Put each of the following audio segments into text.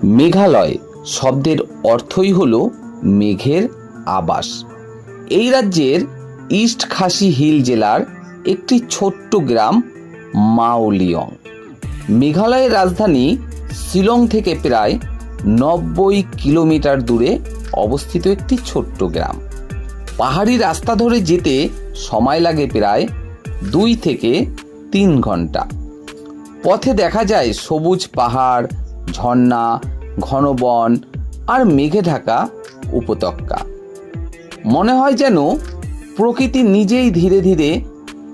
মেঘালয় শব্দের অর্থই হল মেঘের আবাস। এই রাজ্যের ইস্ট খাসি হিল জেলার একটি ছোট্ট গ্রাম মাও লিয়ং। মেঘালয়ের রাজধানী শিলং থেকে প্রায় 90 কিলোমিটার দূরে অবস্থিত একটি ছোট্ট গ্রাম। পাহাড়ি রাস্তা ধরে যেতে সময় লাগে প্রায় 2 থেকে 3 ঘন্টা। পথে দেখা যায় সবুজ পাহাড়, ঝর্ণা, ঘন বন আর মেঘে ঢাকা উপত্যকা। মনে হয় যেন প্রকৃতি নিজেই ধীরে ধীরে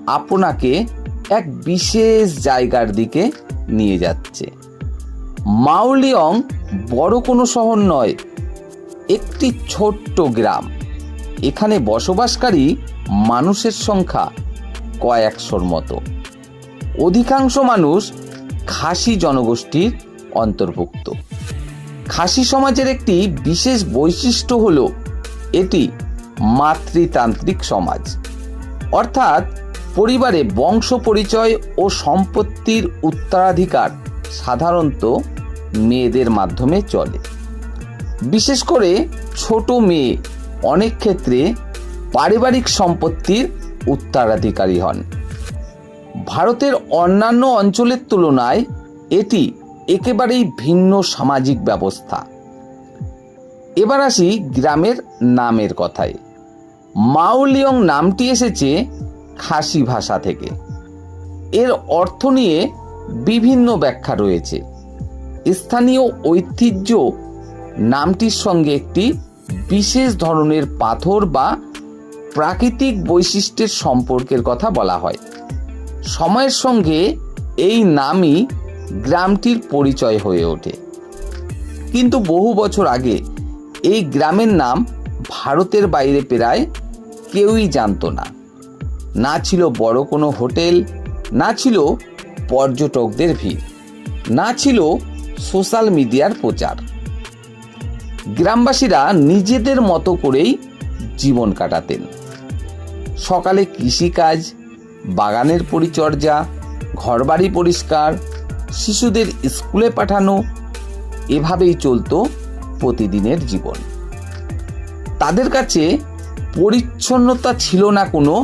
আপনাকে এক বিশেষ জায়গার দিকে নিয়ে যাচ্ছে। মাও লিয়ং বড় কোনো শহর নয়, একটি ছোট্ট গ্রাম। এখানে বসবাসকারী মানুষের সংখ্যা কয়েকশোর মতো। অধিকাংশ মানুষ খাসি জনগোষ্ঠীর অন্তর্ভুক্ত। খাসি সমাজের একটি বিশেষ বৈশিষ্ট্য হল এটি মাতৃতান্ত্রিক সমাজ, অর্থাৎ পরিবারে বংশ পরিচয় ও সম্পত্তির উত্তরাধিকার সাধারণত মেয়েদের মাধ্যমে চলে। বিশেষ করে ছোট মেয়ে অনেক ক্ষেত্রে পারিবারিক সম্পত্তির উত্তরাধিকারী হন। ভারতের অন্যান্য অঞ্চলের তুলনায় এটি একেবারেই ভিন্ন সামাজিক ব্যবস্থা। এবার আসি গ্রামের নামের কথায়। মাও লিয়ং নামটি এসেছে খাসি ভাষা থেকে। এর অর্থ নিয়ে বিভিন্ন ব্যাখ্যা রয়েছে। স্থানীয় ঐতিহ্য নামটির সঙ্গে একটি বিশেষ ধরনের পাথর বা প্রাকৃতিক বৈশিষ্ট্যের সম্পর্কের কথা বলা হয়। সময়ের সঙ্গে এই নামই গ্রামটির পরিচয় হয়ে ওঠে। কিন্তু বহু বছর আগে এই গ্রামের নাম ভারতের বাইরে প্রায় কেউই জানত না। না ছিল বড় কোনো হোটেল, না ছিল পর্যটকদের ভিড়, না ছিল সোশ্যাল মিডিয়ার প্রচার। গ্রামবাসীরা নিজেদের মতো করেই জীবন কাটাতেন। সকালে কৃষিকাজ, বাগানের পরিচর্যা, ঘরবাড়ি পরিষ্কার, শিশুদের স্কুলে পাঠানো, এভাবেই চলত প্রতিদিনের জীবন। তাদের কাছে পরিচ্ছন্নতা ছিল না কোনো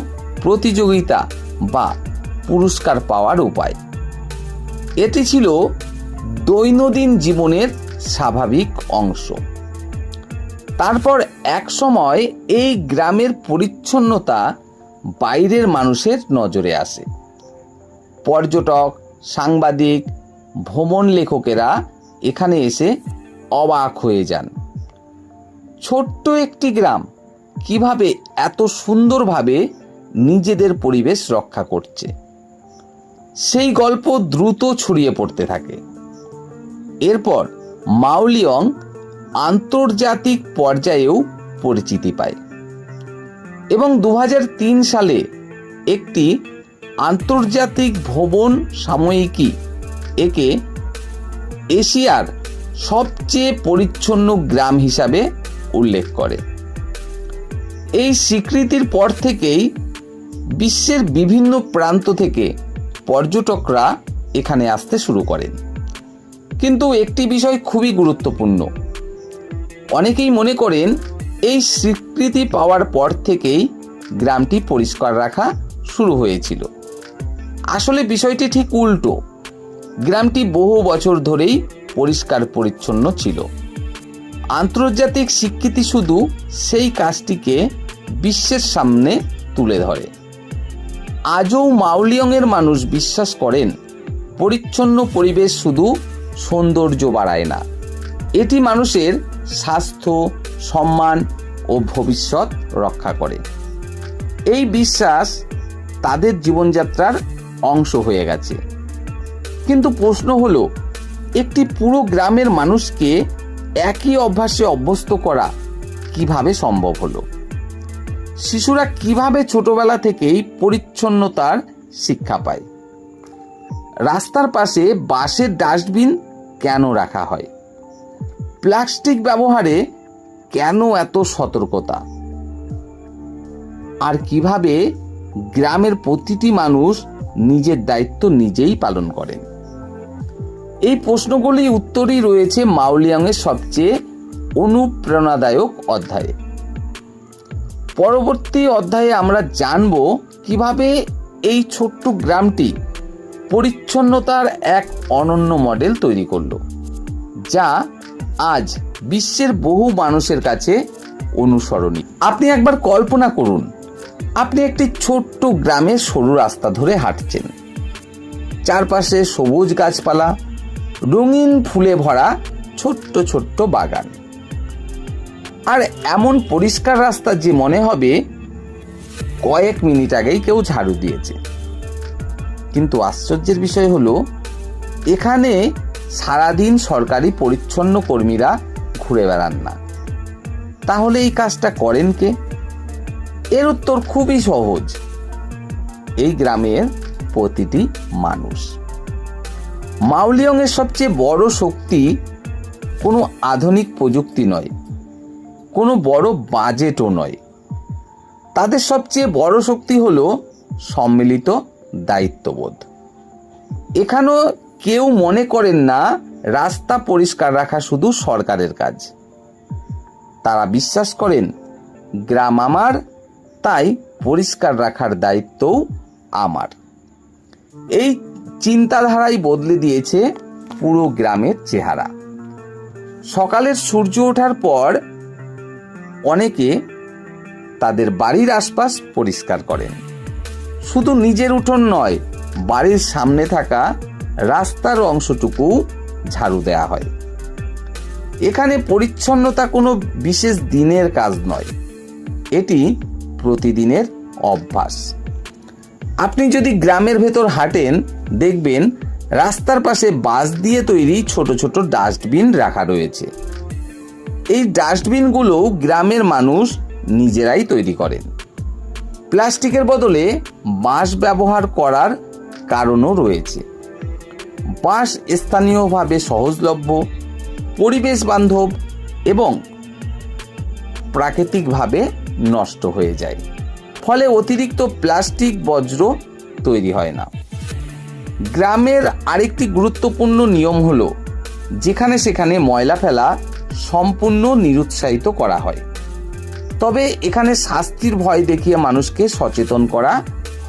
প্রতিযোগিতা বা পুরস্কার পাওয়ার উপায়। এটি ছিল দৈনন্দিন জীবনের স্বাভাবিক অংশ। তারপর এক সময় এই গ্রামের পরিচ্ছন্নতা বাইরের মানুষের নজরে আসে। পর্যটক, সাংবাদিক, ভ্রমণ লেখকেরা এখানে এসে অবাক হয়ে যান। ছোট্ট একটি গ্রাম কিভাবে এত সুন্দরভাবে নিজেদের পরিবেশ রক্ষা করছে, সেই গল্প দ্রুত ছড়িয়ে পড়তে থাকে। এরপর মাও লিয়ং আন্তর্জাতিক পর্যায়েও পরিচিতি পায় এবং 2003 সালে একটি আন্তর্জাতিক ভ্রমণ সাময়িকী একে এশিয়ার সবচেয়ে পরিচ্ছন্ন গ্রাম হিসাবে উল্লেখ করে। এই স্বীকৃতির পর থেকেই বিশ্বের বিভিন্ন প্রান্ত থেকে পর্যটকরা এখানে আসতে শুরু করেন। কিন্তু একটি বিষয় খুবই গুরুত্বপূর্ণ। অনেকেই মনে করেন এই স্বীকৃতি পাওয়ার পর থেকেই গ্রামটি পরিষ্কার রাখা শুরু হয়েছিল। আসলে বিষয়টি ঠিক উল্টো। গ্রামটি বহু বছর ধরেই পরিষ্কার পরিচ্ছন্ন ছিল। আন্তর্জাতিক স্বীকৃতি শুধু সেই কাজটিকে বিশ্বের সামনে তুলে ধরে। আজও মাও লিয়ংয়ের মানুষ বিশ্বাস করেন পরিচ্ছন্ন পরিবেশ শুধু সৌন্দর্য বাড়ায় না, এটি মানুষের স্বাস্থ্য, সম্মান ও ভবিষ্যৎ রক্ষা করে। এই বিশ্বাস তাদের জীবনযাত্রার অংশ হয়ে গেছে। কিন্তু প্রশ্ন হলো, একটি পুরো গ্রামের মানুষকে একই অভ্যাসে অভ্যস্ত করা কিভাবে সম্ভব হলো? শিশুরা কিভাবে ছোটবেলা থেকেই পরিচ্ছন্নতার শিক্ষা পায়? রাস্তার পাশে বাঁশের ডাস্টবিন কেন রাখা হয়? প্লাস্টিক ব্যবহারে কেন এত সতর্কতা? আর কিভাবে গ্রামের প্রতিটি মানুষ নিজের দায়িত্ব নিজেই পালন করেন? এই প্রশ্নগুলির উত্তরই রয়েছে মাওলিয়ংয়ের সবচেয়ে অনুপ্রেরণাদায়ক অধ্যায়ে। পরবর্তী অধ্যায়ে আমরা জানব কিভাবে এই ছোট্ট গ্রামটি পরিচ্ছন্নতার এক অনন্য মডেল তৈরি করলো, যা আজ বিশ্বের বহু মানুষের কাছে অনুসরণীয়। আপনি একবার কল্পনা করুন, আপনি একটি ছোট্ট গ্রামের সরু রাস্তা ধরে হাঁটছেন। চারপাশে সবুজ গাছপালা, রঙিন ফুলে ভরা ছোট্ট ছোট্ট বাগান, আর এমন পরিষ্কার রাস্তা যে মনে হবে কয়েক মিনিট আগেই কেউ ঝাড়ু দিয়েছে। কিন্তু আশ্চর্যের বিষয় হলো, এখানে সারাদিন সরকারি পরিচ্ছন্ন কর্মীরা ঘুরে বেড়ান না। তাহলে এই কাজটা করেন কে? এর উত্তর খুবই সহজ, এই গ্রামের প্রতিটি মানুষ। মাওলিয়ংয়ের সবচেয়ে বড় শক্তি কোনো আধুনিক প্রযুক্তি নয়, কোনো বড় বাজেটও নয়। তাদের সবচেয়ে বড় শক্তি হলো সম্মিলিত দায়িত্ববোধ। এখানেও কেউ মনে করেন না রাস্তা পরিষ্কার রাখা শুধু সরকারের কাজ। তারা বিশ্বাস করেন গ্রাম আমার, তাই পরিষ্কার রাখার দায়িত্বও আমার। এই চিন্তাধারাই বদলে দিয়েছে পুরো গ্রামের চেহারা। সকালের সূর্য ওঠার পর অনেকে তাদের বাড়ির আশপাশ পরিষ্কার করেন। শুধু নিজের উঠোন নয়, বাড়ির সামনে থাকা রাস্তার অংশটুকু ঝাড়ু দেওয়া হয়। এখানে পরিচ্ছন্নতা কোনো বিশেষ দিনের কাজ নয়, এটি প্রতিদিনের অভ্যাস। আপনি যদি গ্রামের ভেতর হাঁটেন, দেখবেন রাস্তার পাশে বাঁশ দিয়ে তৈরি ছোট ছোট ডাস্টবিন রাখা রয়েছে। এই ডাস্টবিনগুলো গ্রামের মানুষ নিজেরাই তৈরি করেন। প্লাস্টিকের বদলে বাঁশ ব্যবহার করার কারণও রয়েছে। বাঁশ স্থানীয়ভাবে সহজলভ্য, পরিবেশ বান্ধব এবং প্রাকৃতিকভাবে নষ্ট হয়ে যায়, ফলে অতিরিক্ত প্লাস্টিক বর্জ্য তৈরি হয় না। গ্রামের আরেকটি গুরুত্বপূর্ণ নিয়ম হলো, যেখানে সেখানে ময়লা ফেলা সম্পূর্ণ নিরুৎসাহিত করা হয়। তবে এখানে শাস্তির ভয় দেখিয়ে মানুষকে সচেতন করা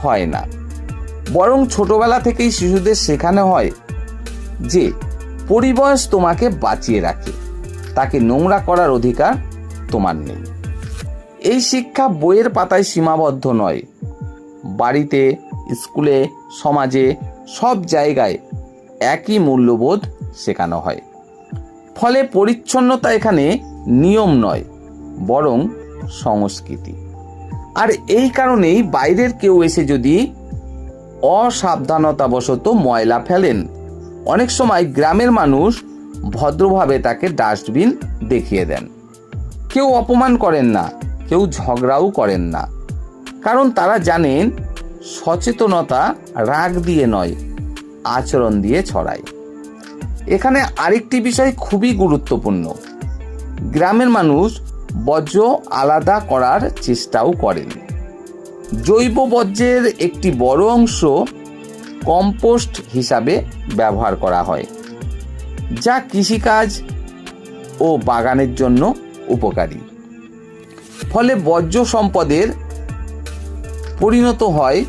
হয় না, বরং ছোটবেলা থেকেই শিশুদের শেখানো হয় যে পরিবেশ তোমাকে বাঁচিয়ে রাখে, তাকে নোংরা করার অধিকার তোমার নেই। এই শিক্ষা বইয়ের পাতায় সীমাবদ্ধ নয়, বাড়িতে, স্কুলে, সমাজে সব জায়গায় একই মূল্যবোধ শেখানো হয়। ফলে পরিচ্ছন্নতা এখানে নিয়ম নয়, বরং সংস্কৃতি। আর এই কারণেই বাইরের কেউ এসে যদি অসাবধানতাবশত ময়লা ফেলেন, অনেক সময় গ্রামের মানুষ ভদ্রভাবে তাকে ডাস্টবিন দেখিয়ে দেন। কেউ অপমান করেন না, কেউ ঝগড়াও করেন না, কারণ তারা জানেন সচেতনতা রাগ দিয়ে নয়, আচরণ দিয়ে ছড়ায়। এখানে আরেকটি বিষয় খুবই গুরুত্বপূর্ণ, গ্রামের মানুষ বর্জ্য আলাদা করার চেষ্টাও করেন। জৈব বর্জ্যের একটি বড় অংশ কম্পোস্ট হিসাবে ব্যবহার করা হয়, যা কৃষিকাজ ও বাগানের জন্য উপকারী। ফলে বর্জ্য সম্পদের পরিণত হয়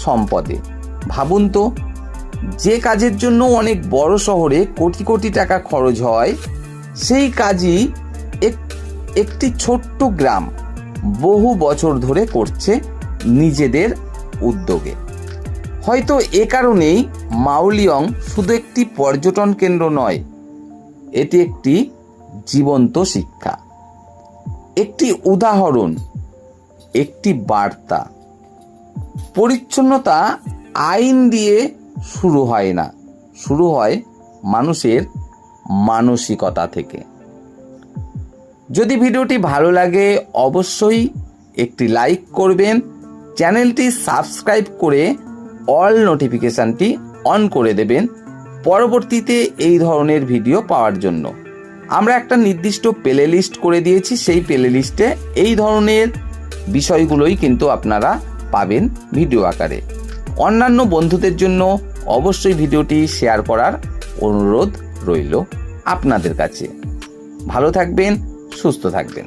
সম্পদে। ভাবুন তো, যে কাজের জন্য অনেক বড় শহরে কোটি কোটি টাকা খরচ হয়, সেই কাজই একটি ছোট্ট গ্রাম বহু বছর ধরে করছে নিজেদের উদ্যোগে। হয়তো এ কারণেই মাওলিয়ং শুধু একটি পর্যটন কেন্দ্র নয়, এটি একটি জীবন্ত শিক্ষা, একটি উদাহরণ, একটি বার্তা। পরিচ্ছন্নতা আইন দিয়ে শুরু হয় না, শুরু হয় মানুষের মানসিকতা থেকে। যদি ভিডিওটি ভালো লাগে অবশ্যই একটি লাইক করবেন, চ্যানেলটি সাবস্ক্রাইব করে অল নোটিফিকেশানটি অন করে দেবেন পরবর্তীতে এই ধরনের ভিডিও পাওয়ার জন্য। আমরা একটা নির্দিষ্ট প্লে লিস্ট করে দিয়েছি, সেই প্লে লিস্টে এই ধরনের বিষয়গুলোই কিন্তু আপনারা পাবেন ভিডিও আকারে। অন্যান্য বন্ধুদের জন্য অবশ্যই ভিডিওটি শেয়ার করার অনুরোধ রইল আপনাদের কাছে। ভালো থাকবেন, সুস্থ থাকবেন।